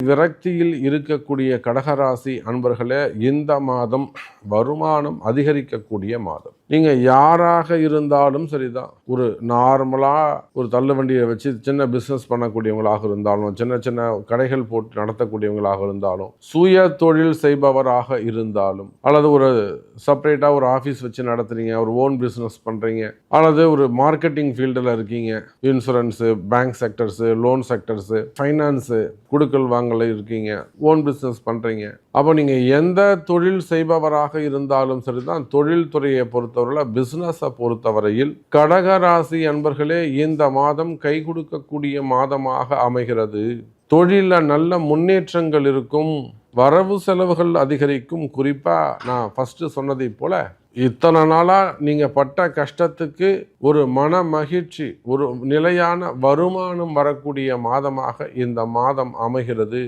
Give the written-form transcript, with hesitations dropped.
விரக்தியில் இருக்கக்கூடிய கடகராசி அன்பர்களே, இந்த மாதம் வருமானம் அதிகரிக்கக்கூடிய மாதம். நீங்க யாராக இருந்தாலும் சரிதான், ஒரு நார்மலா ஒரு தள்ளுவண்டியை வச்சு சின்ன பிசினஸ் பண்ணக்கூடியவங்களாக இருந்தாலும், சின்ன சின்ன கடைகள் போட்டு நடத்தக்கூடியவங்களாக இருந்தாலும், சுய தொழில் செய்பவராக இருந்தாலும், அல்லது ஒரு செப்பரேட்டா ஒரு ஆஃபீஸ் வச்சு நடத்துறீங்க, ஒரு ஓன் பிசினஸ் பண்றீங்க, அல்லது ஒரு மார்க்கெட்டிங் ஃபீல்டில் இருக்கீங்க, insurance, bank sectors, loan sectors, finance, குடுக்கல் வாங்கல இருக்கீங்க, ஓன் பிசினஸ் பண்றீங்க. அப்போ நீங்க எந்த தொழில் செய்பவராக இருந்தாலும் சரிதான், தொழில் துறையை பொறுத்தவரையில, பிசினஸை பொறுத்தவரையில் கடகராசி அன்பர்களே, இந்த மாதம் கை கொடுக்கக்கூடிய மாதமாக அமைகிறது. தொழில நல்ல முன்னேற்றங்கள் இருக்கும், வரவு செலவுகள் அதிகரிக்கும். குறிப்பா நான் ஃபர்ஸ்ட் சொன்னதை போல இத்தனை நாளா நீங்க பட்ட கஷ்டத்துக்கு ஒரு மன மகிழ்ச்சி, ஒரு நிலையான வருமானம் வரக்கூடிய மாதமாக இந்த மாதம் அமைகிறது.